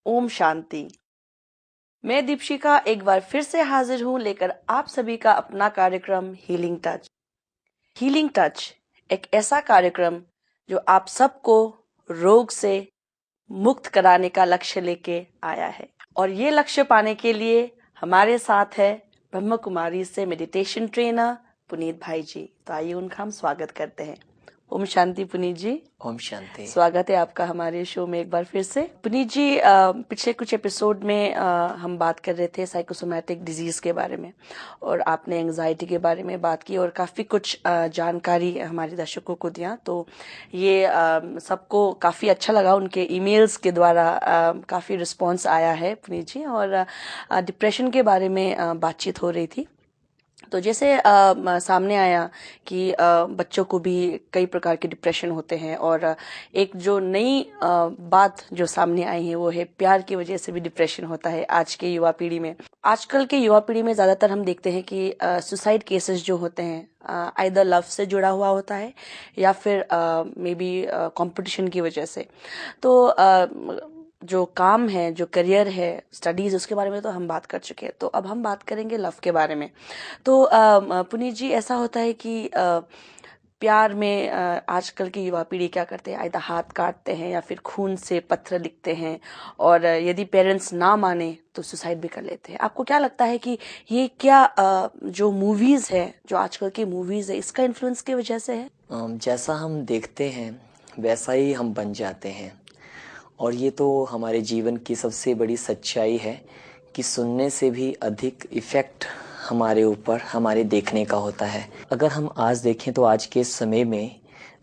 ओम शांति। मैं दीपशिका एक बार फिर से हाजिर हूँ लेकर आप सभी का अपना कार्यक्रम हीलिंग टच। हीलिंग टच एक ऐसा कार्यक्रम जो आप सबको रोग से मुक्त कराने का लक्ष्य लेके आया है, और ये लक्ष्य पाने के लिए हमारे साथ है ब्रह्म कुमारी से मेडिटेशन ट्रेनर पुनीत भाई जी। तो आइए उनका हम स्वागत करते हैं। ओम शांति पुनीत जी। ओम शांति। स्वागत है आपका हमारे शो में एक बार फिर से। पुनीत जी, पिछले कुछ एपिसोड में हम बात कर रहे थे साइकोसोमैटिक डिजीज के बारे में, और आपने एंजाइटी के बारे में बात की और काफ़ी कुछ जानकारी हमारे दर्शकों को दिया। तो ये सबको काफ़ी अच्छा लगा, उनके ईमेल्स के द्वारा काफ़ी रिस्पॉन्स आया है पुनीत जी। और डिप्रेशन के बारे में बातचीत हो रही थी। तो जैसे सामने आया कि बच्चों को भी कई प्रकार के डिप्रेशन होते हैं, और एक जो नई बात जो सामने आई है वो है प्यार की वजह से भी डिप्रेशन होता है आज के युवा पीढ़ी में। आजकल के युवा पीढ़ी में ज़्यादातर हम देखते हैं कि सुसाइड केसेस जो होते हैं आइदर लव से जुड़ा हुआ होता है या फिर मे बी कंपटीशन की वजह से। तो जो काम है, जो करियर है, स्टडीज, उसके बारे में तो हम बात कर चुके हैं। तो अब हम बात करेंगे लव के बारे में। तो पुनीत जी, ऐसा होता है कि प्यार में आजकल की युवा पीढ़ी क्या करते हैं, आइदर हाथ काटते हैं या फिर खून से पत्र लिखते हैं, और यदि पेरेंट्स ना माने तो सुसाइड भी कर लेते हैं। आपको क्या लगता है कि ये क्या जो मूवीज है, जो आजकल की मूवीज है, इसका इन्फ्लुएंस की वजह से है? जैसा हम देखते हैं वैसा ही हम बन जाते हैं, और ये तो हमारे जीवन की सबसे बड़ी सच्चाई है कि सुनने से भी अधिक इफ़ेक्ट हमारे ऊपर हमारे देखने का होता है। अगर हम आज देखें तो आज के समय में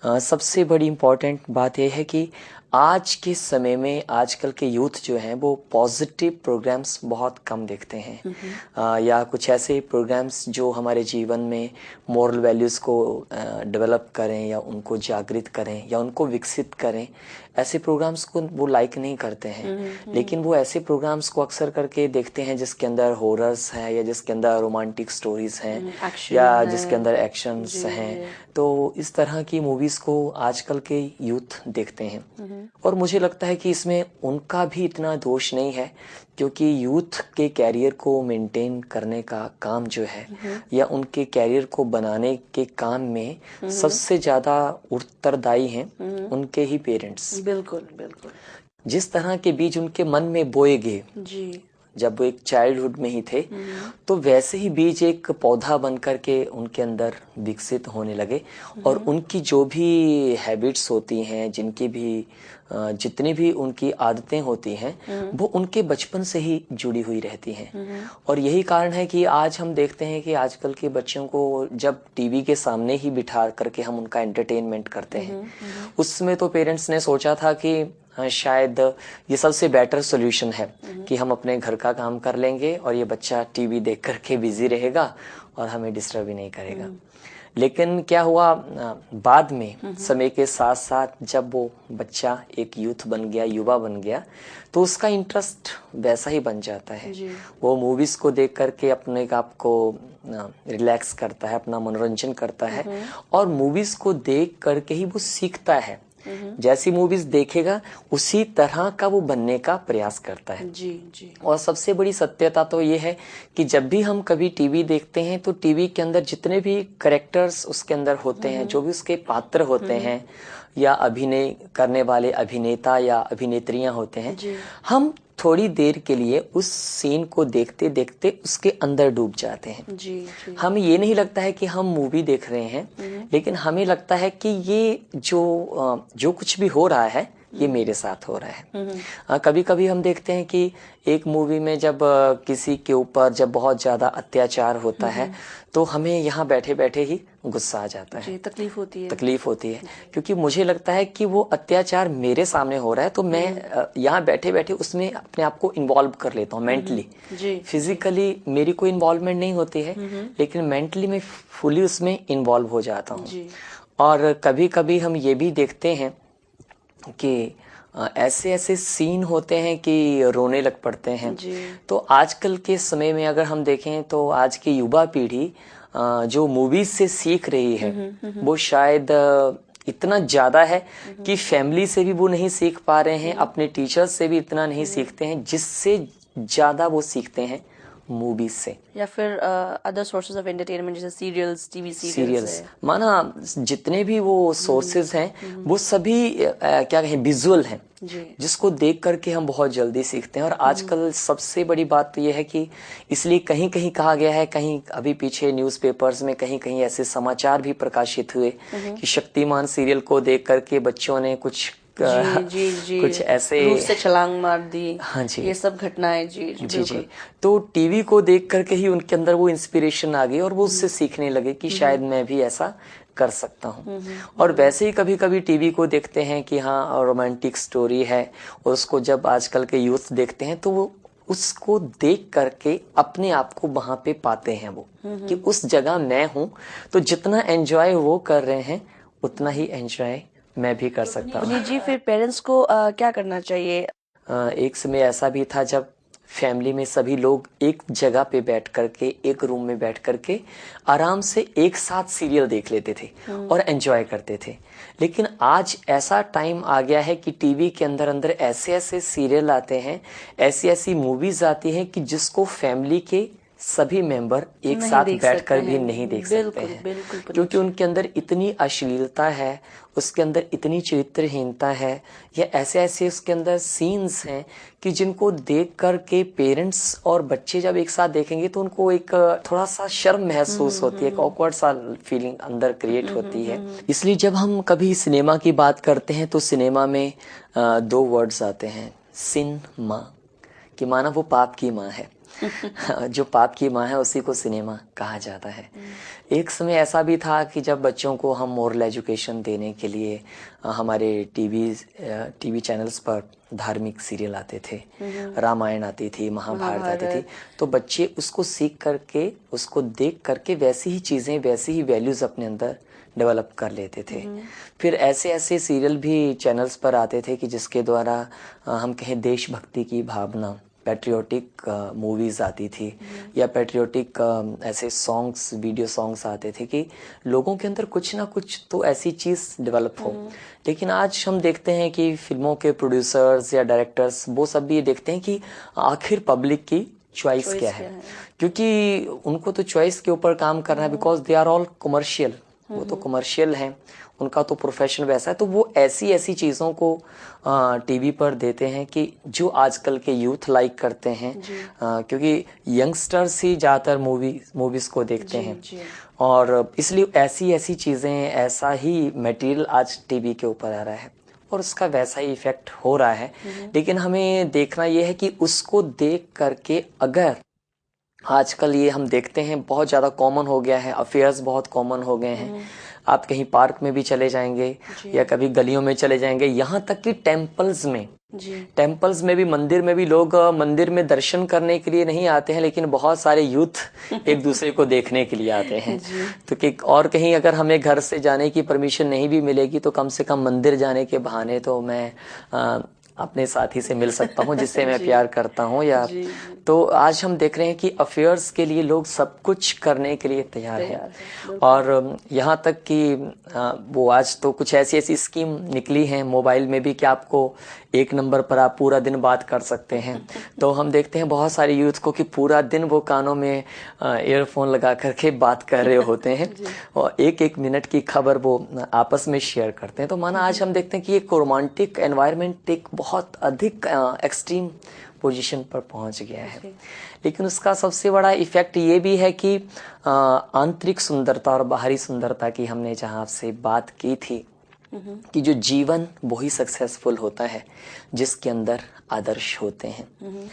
सबसे बड़ी इम्पॉर्टेंट बात यह है कि आज के समय में आजकल के यूथ जो हैं वो पॉजिटिव प्रोग्राम्स बहुत कम देखते हैं, या कुछ ऐसे प्रोग्राम्स जो हमारे जीवन में मॉरल वैल्यूज़ को डेवलप करें या उनको जागृत करें या उनको विकसित करें, ऐसे प्रोग्राम्स को वो लाइक नहीं करते हैं। लेकिन वो ऐसे प्रोग्राम्स को अक्सर करके देखते हैं जिसके अंदर हॉरर्स हैं या जिसके अंदर रोमांटिक स्टोरीज हैं या जिसके अंदर एक्शंस हैं। तो इस तरह की मूवीज़ को आजकल के यूथ देखते हैं, और मुझे लगता है कि इसमें उनका भी इतना दोष नहीं है, क्योंकि यूथ के कैरियर को मेंटेन करने का काम जो है या उनके कैरियर को बनाने के काम में सबसे ज़्यादा उत्तरदायी हैं उनके ही पेरेंट्स। बिल्कुल बिल्कुल। जिस तरह के बीज उनके मन में बोए गए जी, जब वो एक चाइल्डहुड में ही थे, तो वैसे ही बीज एक पौधा बन करके उनके अंदर विकसित होने लगे, और उनकी जो भी हैबिट्स होती हैं, जिनकी भी जितनी भी उनकी आदतें होती हैं, वो उनके बचपन से ही जुड़ी हुई रहती हैं। और यही कारण है कि आज हम देखते हैं कि आजकल के बच्चों को जब टीवी के सामने ही बिठा करके हम उनका एंटरटेनमेंट करते हैं, उसमें तो पेरेंट्स ने सोचा था कि शायद ये सबसे बेटर सोल्यूशन है कि हम अपने घर का काम कर लेंगे और ये बच्चा टीवी देख करके बिजी रहेगा और हमें डिस्टर्ब भी नहीं करेगा। लेकिन क्या हुआ, बाद में समय के साथ साथ जब वो बच्चा एक यूथ बन गया, युवा बन गया, तो उसका इंटरेस्ट वैसा ही बन जाता है। वो मूवीज को देख करके अपने आप को रिलैक्स करता है, अपना मनोरंजन करता है, और मूवीज को देख करके ही वो सीखता है। जैसी मूवीज देखेगा उसी तरह का वो बनने का प्रयास करता है। जी जी। और सबसे बड़ी सत्यता तो ये है कि जब भी हम कभी टीवी देखते हैं तो टीवी के अंदर जितने भी कैरेक्टर्स उसके अंदर होते हैं, जो भी उसके पात्र होते हैं या अभिनय करने वाले अभिनेता या अभिनेत्रियां होते हैं, हम थोड़ी देर के लिए उस सीन को देखते देखते उसके अंदर डूब जाते हैं। जी। हमें ये नहीं लगता है कि हम मूवी देख रहे हैं, लेकिन हमें लगता है कि ये जो कुछ भी हो रहा है ये मेरे साथ हो रहा है। कभी कभी हम देखते हैं कि एक मूवी में जब किसी के ऊपर जब बहुत ज्यादा अत्याचार होता है, तो हमें यहाँ बैठे बैठे ही गुस्सा आ जाता है, तकलीफ होती है, क्योंकि मुझे लगता है कि वो अत्याचार मेरे सामने हो रहा है, तो मैं यहाँ बैठे बैठे उसमें अपने आप को इन्वॉल्व कर लेता हूँ मेंटली। फिजिकली मेरी कोई इन्वॉल्वमेंट नहीं होती है, लेकिन मेंटली मैं फुली उसमें इन्वॉल्व हो जाता हूँ। और कभी कभी हम ये भी देखते हैं कि ऐसे ऐसे सीन होते हैं कि रोने लग पड़ते हैं। तो आजकल के समय में अगर हम देखें तो आज की युवा पीढ़ी जो मूवीज से सीख रही है, वो शायद इतना ज़्यादा है कि फैमिली से भी वो नहीं सीख पा रहे हैं, अपने टीचर्स से भी इतना नहीं सीखते हैं, जिससे ज़्यादा वो सीखते हैं मूवीज से या फिर अदर सोर्सेज ऑफ एंटरटेनमेंट जैसे सीरियल्स, टीवी सीरियल्स। माना जितने भी वो सोर्सेज हैं वो सभी क्या कहें, विजुअल हैं, जिसको देख करके हम बहुत जल्दी सीखते हैं। और आजकल सबसे बड़ी बात तो ये है कि इसलिए कहीं कहीं कहा गया है, कहीं अभी पीछे न्यूज़पेपर्स में कहीं कहीं ऐसे समाचार भी प्रकाशित हुए कि शक्तिमान सीरियल को देख करके बच्चों ने कुछ कुछ ऐसे रूफ से छलांग मार दी। हाँ जी, ये सब घटनाएं जी। तो टीवी को देख करके ही उनके अंदर वो इंस्पिरेशन आ गई और वो उससे सीखने लगे कि शायद मैं भी ऐसा कर सकता हूँ। और वैसे ही कभी कभी टीवी को देखते हैं कि हाँ रोमांटिक स्टोरी है, और उसको जब आजकल के यूथ देखते हैं तो वो उसको देख करके अपने आप को वहां पे पाते हैं वो कि उस जगह मैं हूँ, तो जितना एंजॉय वो कर रहे हैं उतना ही एंजॉय मैं भी कर सकता हूँ। जी, फिर पेरेंट्स को क्या करना चाहिए? एक समय ऐसा भी था जब फैमिली में सभी लोग एक जगह पे बैठ करके, एक रूम में बैठ करके आराम से एक साथ सीरियल देख लेते थे और एंजॉय करते थे। लेकिन आज ऐसा टाइम आ गया है कि टीवी के अंदर अंदर ऐसे ऐसे सीरियल आते हैं, ऐसी ऐसी मूवीज आती हैं कि जिसको फैमिली के सभी मेंबर एक साथ बैठकर भी नहीं देख सकते हैं, क्योंकि उनके अंदर इतनी अश्लीलता है, उसके अंदर इतनी चरित्रहीनता है, या ऐसे ऐसे उसके अंदर सीन्स हैं कि जिनको देख कर के पेरेंट्स और बच्चे जब एक साथ देखेंगे तो उनको एक थोड़ा सा शर्म महसूस होती है, एक ऑकवर्ड सा फीलिंग अंदर क्रिएट होती है। इसलिए जब हम कभी सिनेमा की बात करते हैं तो सिनेमा में दो वर्ड्स आते हैं, सिन माँ, कि माना वो पाप की माँ है। जो पाप की माँ है उसी को सिनेमा कहा जाता है। एक समय ऐसा भी था कि जब बच्चों को हम मोरल एजुकेशन देने के लिए हमारे टीवी चैनल्स पर धार्मिक सीरियल आते थे, रामायण आती थी, महाभारत आती थी, तो बच्चे उसको सीख करके, उसको देख करके वैसी ही चीज़ें, वैसी ही वैल्यूज़ अपने अंदर डेवलप कर लेते थे। फिर ऐसे ऐसे सीरियल भी चैनल्स पर आते थे कि जिसके द्वारा हम कहें देशभक्ति की भावना, पैट्रियोटिक मूवीज़ आती थी, या पैट्रियोटिक ऐसे सॉन्ग्स, वीडियो सॉन्ग्स आते थे कि लोगों के अंदर कुछ ना कुछ तो ऐसी चीज़ डेवलप हो। लेकिन आज हम देखते हैं कि फिल्मों के प्रोड्यूसर्स या डायरेक्टर्स वो सब भी ये देखते हैं कि आखिर पब्लिक की चॉइस क्या है, क्योंकि उनको तो चॉइस के ऊपर काम करना है, because they are all commercial, वो तो कमर्शियल हैं, उनका तो प्रोफेशन वैसा है। तो वो ऐसी ऐसी चीज़ों को टीवी पर देते हैं कि जो आजकल के यूथ लाइक करते हैं, क्योंकि यंगस्टर्स ही ज़्यादातर मूवीज़ को देखते हैं, और इसलिए ऐसी ऐसी चीज़ें, ऐसा ही मटेरियल आज टीवी के ऊपर आ रहा है और उसका वैसा ही इफेक्ट हो रहा है। लेकिन हमें देखना ये है कि उसको देख करके, अगर आजकल ये हम देखते हैं बहुत ज़्यादा कॉमन हो गया है, अफेयर्स बहुत कॉमन हो गए हैं, आप कहीं पार्क में भी चले जाएंगे या कभी गलियों में चले जाएंगे, यहाँ तक कि टेम्पल्स में भी, मंदिर में भी लोग मंदिर में दर्शन करने के लिए नहीं आते हैं, लेकिन बहुत सारे यूथ एक दूसरे को देखने के लिए आते हैं। तो कि और कहीं अगर हमें घर से जाने की परमिशन नहीं भी मिलेगी तो कम से कम मंदिर जाने के बहाने तो मैं अपने साथी से मिल सकता हूँ जिससे मैं प्यार करता हूँ, या तो आज हम देख रहे हैं कि अफेयर्स के लिए लोग सब कुछ करने के लिए तैयार हैं। और यहाँ तक कि वो आज तो कुछ ऐसी ऐसी स्कीम निकली हैं मोबाइल में भी कि आपको एक नंबर पर आप पूरा दिन बात कर सकते हैं। तो हम देखते हैं बहुत सारे यूथ को कि पूरा दिन वो कानों में ईयरफोन लगा करके बात कर रहे होते हैं और एक एक मिनट की खबर वो आपस में शेयर करते हैं। तो माना आज हम देखते हैं कि एक रोमांटिक एनवायरनमेंट एक बहुत अधिक एक्सट्रीम पोजीशन पर पहुंच गया है। लेकिन उसका सबसे बड़ा इफेक्ट ये भी है कि आंतरिक सुंदरता और बाहरी सुंदरता की हमने जहां आपसे बात की थी कि जो जीवन वही सक्सेसफुल होता है जिसके अंदर आदर्श होते हैं।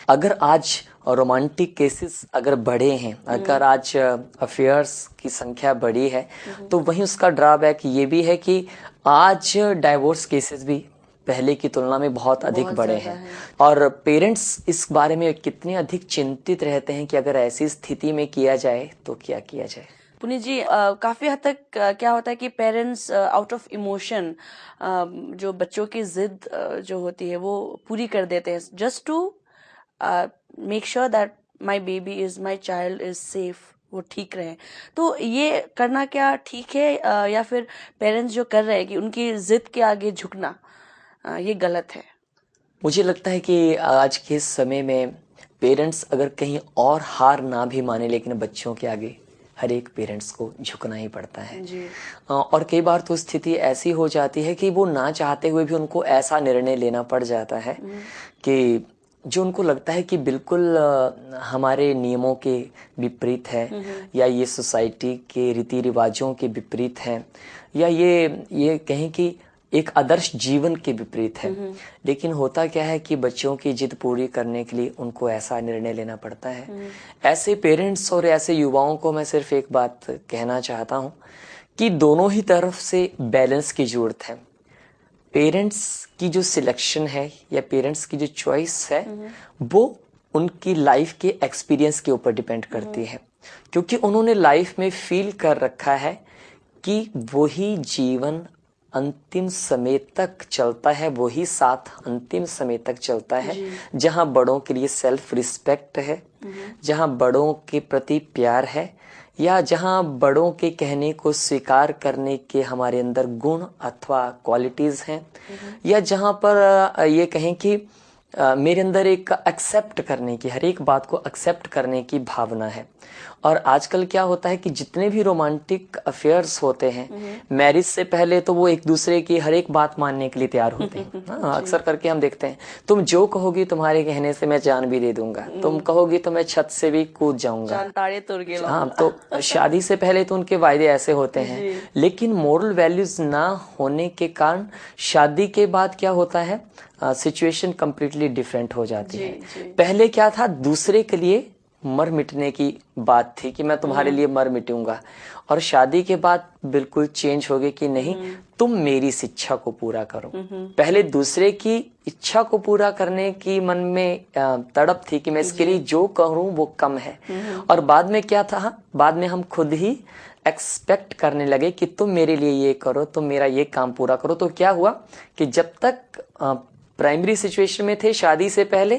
अगर आज रोमांटिक केसेस अगर बढ़े हैं, अगर आज अफेयर्स की संख्या बढ़ी है, तो वहीं उसका ड्रॉबैक ये भी है कि आज डाइवोर्स केसेस भी पहले की तुलना में बहुत अधिक बढ़े हैं। और पेरेंट्स इस बारे में कितने अधिक चिंतित रहते हैं कि अगर ऐसी स्थिति में किया जाए तो क्या किया जाए। पुनीत जी, काफी हद तक क्या होता है कि पेरेंट्स आउट ऑफ इमोशन जो बच्चों की जिद जो होती है वो पूरी कर देते हैं, just to make sure that my baby is, my child is safe वो ठीक रहे। तो ये करना क्या ठीक है या फिर पेरेंट्स जो कर रहे हैं कि उनकी जिद के आगे झुकना ये गलत है? मुझे लगता है कि आज के समय में पेरेंट्स अगर कहीं और हार ना भी माने, लेकिन बच्चों के आगे हर एक पेरेंट्स को झुकना ही पड़ता है जी। और कई बार तो स्थिति ऐसी हो जाती है कि वो ना चाहते हुए भी उनको ऐसा निर्णय लेना पड़ जाता है कि जो उनको लगता है कि बिल्कुल हमारे नियमों के विपरीत है, या ये सोसाइटी के रीति रिवाजों के विपरीत है, या ये कहें कि एक आदर्श जीवन के विपरीत है। लेकिन होता क्या है कि बच्चों की जिद पूरी करने के लिए उनको ऐसा निर्णय लेना पड़ता है। ऐसे पेरेंट्स और ऐसे युवाओं को मैं सिर्फ एक बात कहना चाहता हूँ कि दोनों ही तरफ से बैलेंस की जरूरत है। पेरेंट्स की जो सिलेक्शन है या पेरेंट्स की जो चॉइस है वो उनकी लाइफ के एक्सपीरियंस के ऊपर डिपेंड करती है, क्योंकि उन्होंने लाइफ में फील कर रखा है कि वही जीवन अंतिम समय तक चलता है, वही साथ अंतिम समय तक चलता है जहां बड़ों के लिए सेल्फ रिस्पेक्ट है, जहां बड़ों के प्रति प्यार है, या जहां बड़ों के कहने को स्वीकार करने के हमारे अंदर गुण अथवा क्वालिटीज हैं, या जहां पर ये कहें कि मेरे अंदर एक एक्सेप्ट करने की, हर एक बात को एक्सेप्ट करने की भावना है। और आजकल क्या होता है कि जितने भी रोमांटिक अफेयर्स होते हैं, मैरिज से पहले तो वो एक दूसरे की हर एक बात मानने के लिए तैयार होते हैं। अक्सर करके हम देखते हैं, तुम जो कहोगी तुम्हारे कहने से मैं जान भी दे दूंगा, तुम कहोगी तो मैं छत से भी कूद जाऊंगा। हाँ, तो शादी से पहले तो उनके वायदे ऐसे होते हैं, लेकिन मोरल वैल्यूज ना होने के कारण शादी के बाद क्या होता है, सिचुएशन कंप्लीटली डिफरेंट हो जाती है। पहले क्या था, दूसरे के लिए मर मिटने की बात थी कि मैं तुम्हारे लिए मर मिटूंगा, और शादी के बाद बिल्कुल चेंज हो गई कि नहीं, तुम मेरी इच्छा को पूरा करो। पहले दूसरे की इच्छा को पूरा करने की मन में तड़प थी कि मैं इसके लिए जो करूं वो कम है, और बाद में क्या था, बाद में हम खुद ही एक्सपेक्ट करने लगे कि तुम मेरे लिए ये करो, तुम मेरा ये काम पूरा करो। तो क्या हुआ कि जब तक प्राइमरी सिचुएशन में थे शादी से पहले,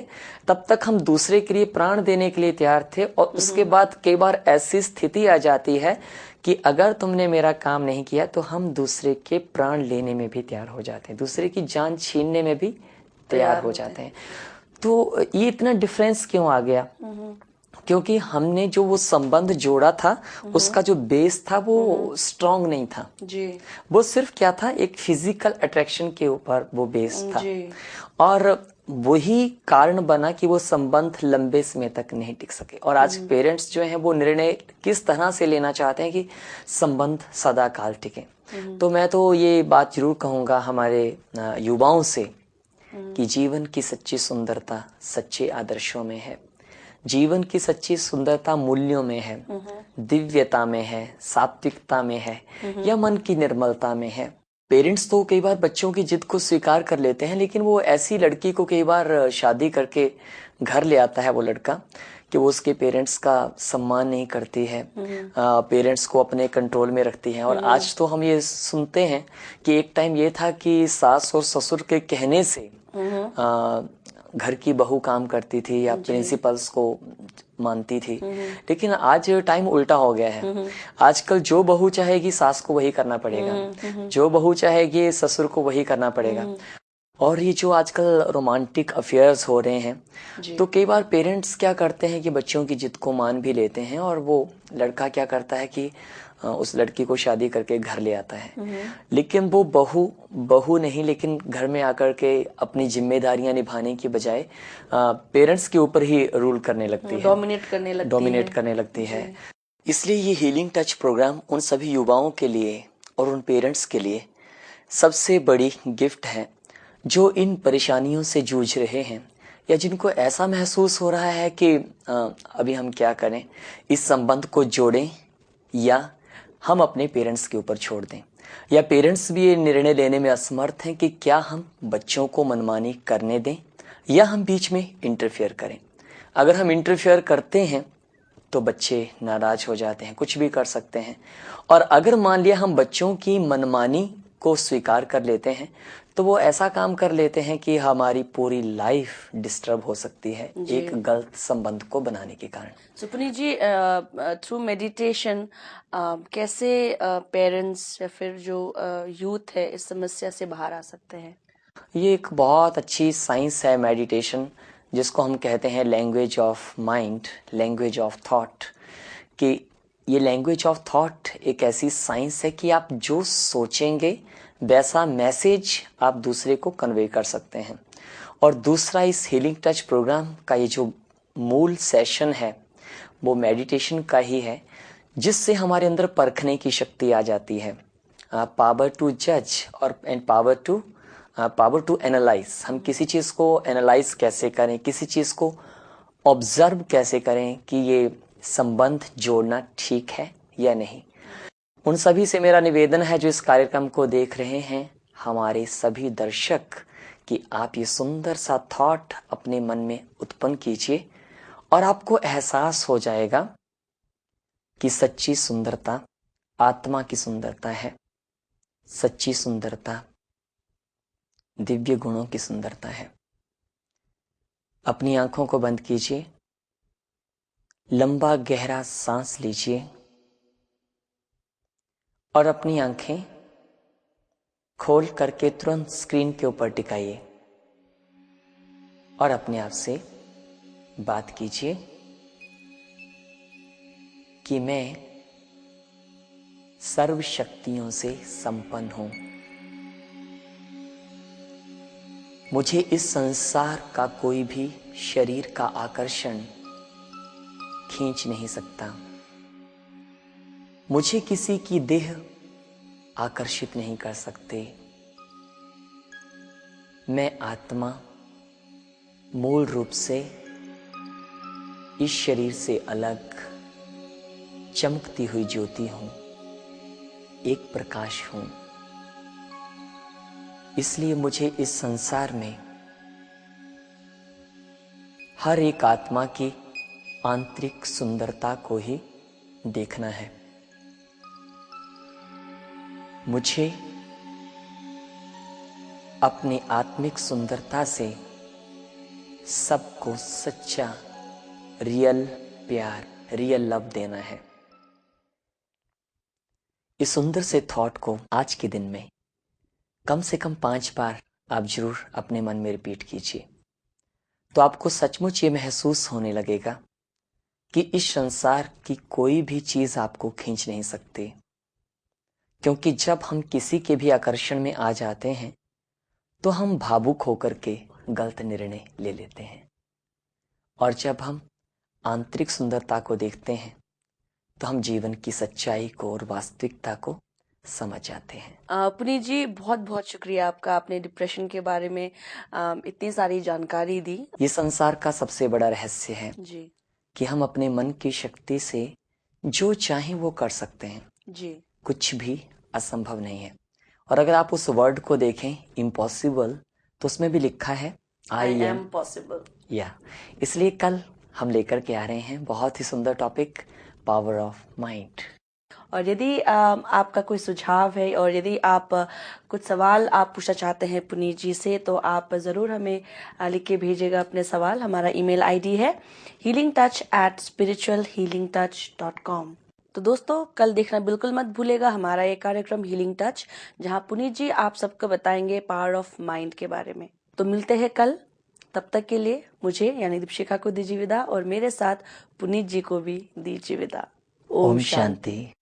तब तक हम दूसरे के लिए प्राण देने के लिए तैयार थे, और उसके बाद कई बार ऐसी स्थिति आ जाती है कि अगर तुमने मेरा काम नहीं किया तो हम दूसरे के प्राण लेने में भी तैयार हो जाते हैं, दूसरे की जान छीनने में भी तैयार हो जाते हैं। तो ये इतना डिफरेंस क्यों आ गया? क्योंकि हमने जो वो संबंध जोड़ा था उसका जो बेस था वो स्ट्रांग नहीं था जी। वो सिर्फ क्या था, एक फिजिकल अट्रैक्शन के ऊपर वो बेस था जी। और वही कारण बना कि वो संबंध लंबे समय तक नहीं टिक सके। और आज पेरेंट्स जो हैं वो निर्णय किस तरह से लेना चाहते हैं कि संबंध सदा काल टिके। तो मैं तो ये बात जरूर कहूंगा हमारे युवाओं से कि जीवन की सच्ची सुंदरता सच्चे आदर्शों में है, जीवन की सच्ची सुंदरता मूल्यों में है, दिव्यता में है, सात्विकता में है, या मन की निर्मलता में है। पेरेंट्स तो कई बार बच्चों की जिद को स्वीकार कर लेते हैं, लेकिन वो ऐसी लड़की को कई बार शादी करके घर ले आता है वो लड़का कि वो उसके पेरेंट्स का सम्मान नहीं करती है, पेरेंट्स को अपने कंट्रोल में रखती है। और आज तो हम ये सुनते हैं कि एक टाइम ये था कि सास और ससुर के कहने से घर की बहू काम करती थी या प्रिंसिपल्स को मानती थी, लेकिन आज टाइम उल्टा हो गया है। आजकल जो बहू चाहेगी सास को वही करना पड़ेगा, जो बहू चाहेगी ससुर को वही करना पड़ेगा। और ये जो आजकल रोमांटिक अफेयर्स हो रहे हैं, तो कई बार पेरेंट्स क्या करते हैं कि बच्चों की जिद को मान भी लेते हैं, और वो लड़का क्या करता है कि उस लड़की को शादी करके घर ले आता है, लेकिन वो बहू नहीं, लेकिन घर में आकर के अपनी जिम्मेदारियां निभाने की बजाय पेरेंट्स के ऊपर ही रूल करने लगती है, डोमिनेट करने लगती है। इसलिए ये हीलिंग टच प्रोग्राम उन सभी युवाओं के लिए और उन पेरेंट्स के लिए सबसे बड़ी गिफ्ट है जो इन परेशानियों से जूझ रहे हैं, या जिनको ऐसा महसूस हो रहा है कि अभी हम क्या करें, इस संबंध को जोड़ें या हम अपने पेरेंट्स के ऊपर छोड़ दें, या पेरेंट्स भी ये निर्णय लेने में असमर्थ हैं कि क्या हम बच्चों को मनमानी करने दें या हम बीच में इंटरफेयर करें। अगर हम इंटरफेयर करते हैं तो बच्चे नाराज हो जाते हैं, कुछ भी कर सकते हैं। और अगर मान लिया हम बच्चों की मनमानी को स्वीकार कर लेते हैं तो वो ऐसा काम कर लेते हैं कि हमारी पूरी लाइफ डिस्टर्ब हो सकती है एक गलत संबंध को बनाने के कारण। सो पुनीत जी, थ्रू मेडिटेशन कैसे पेरेंट्स या फिर जो यूथ है इस समस्या से बाहर आ सकते हैं? ये एक बहुत अच्छी साइंस है मेडिटेशन, जिसको हम कहते हैं language of mind, language of thought. कि ये लैंग्वेज ऑफ थॉट एक ऐसी साइंस है कि आप जो सोचेंगे वैसा मैसेज आप दूसरे को कन्वे कर सकते हैं। और दूसरा, इस हीलिंग टच प्रोग्राम का ये जो मूल सेशन है वो मेडिटेशन का ही है, जिससे हमारे अंदर परखने की शक्ति आ जाती है, पावर टू जज और एंड पावर टू एनालाइज। हम किसी चीज़ को एनालाइज कैसे करें, किसी चीज़ को ऑब्जर्व कैसे करें कि ये संबंध जोड़ना ठीक है या नहीं। उन सभी से मेरा निवेदन है जो इस कार्यक्रम को देख रहे हैं, हमारे सभी दर्शक, कि आप ये सुंदर सा थॉट अपने मन में उत्पन्न कीजिए और आपको एहसास हो जाएगा कि सच्ची सुंदरता आत्मा की सुंदरता है, सच्ची सुंदरता दिव्य गुणों की सुंदरता है। अपनी आंखों को बंद कीजिए, लंबा गहरा सांस लीजिए और अपनी आंखें खोल करके तुरंत स्क्रीन के ऊपर टिकाइए और अपने आप से बात कीजिए कि मैं सर्व शक्तियों से संपन्न हूं। मुझे इस संसार का कोई भी शरीर का आकर्षण खींच नहीं सकता। मुझे किसी की देह आकर्षित नहीं कर सकते। मैं आत्मा मूल रूप से इस शरीर से अलग चमकती हुई ज्योति हूं, एक प्रकाश हूं। इसलिए मुझे इस संसार में हर एक आत्मा की आंतरिक सुंदरता को ही देखना है। मुझे अपनी आत्मिक सुंदरता से सबको सच्चा रियल प्यार, रियल लव देना है। इस सुंदर से थॉट को आज के दिन में कम से कम 5 बार आप जरूर अपने मन में रिपीट कीजिए, तो आपको सचमुच ये महसूस होने लगेगा कि इस संसार की कोई भी चीज आपको खींच नहीं सकती। क्योंकि जब हम किसी के भी आकर्षण में आ जाते हैं तो हम भावुक होकर के गलत निर्णय ले लेते हैं, और जब हम आंतरिक सुंदरता को देखते हैं तो हम जीवन की सच्चाई को और वास्तविकता को समझ जाते हैं। पुनीत जी, बहुत बहुत शुक्रिया आपका, आपने डिप्रेशन के बारे में इतनी सारी जानकारी दी। ये संसार का सबसे बड़ा रहस्य है जी कि हम अपने मन की शक्ति से जो चाहें वो कर सकते हैं जी। कुछ भी असंभव नहीं है। और अगर आप उस वर्ड को देखें इम्पॉसिबल, तो उसमें भी लिखा है आई एम पॉसिबल। या इसलिए कल हम लेकर के आ रहे हैं बहुत ही सुंदर टॉपिक, पावर ऑफ माइंड। और यदि आपका कोई सुझाव है और यदि आप कुछ सवाल आप पूछना चाहते हैं पुनीत जी से, तो आप ज़रूर हमें लिख के भेजिएगा अपने सवाल। हमारा ईमेल आईडी है healingtouch@spiritualhealingtouch.com। तो दोस्तों, कल देखना बिल्कुल मत भूलेगा हमारा ये कार्यक्रम हीलिंग टच, जहां पुनीत जी आप सबको बताएंगे पावर ऑफ माइंड के बारे में। तो मिलते हैं कल, तब तक के लिए मुझे यानी दीपशिखा को दीजिए विदा और मेरे साथ पुनीत जी को भी दीजिए विदा। ओम शांति।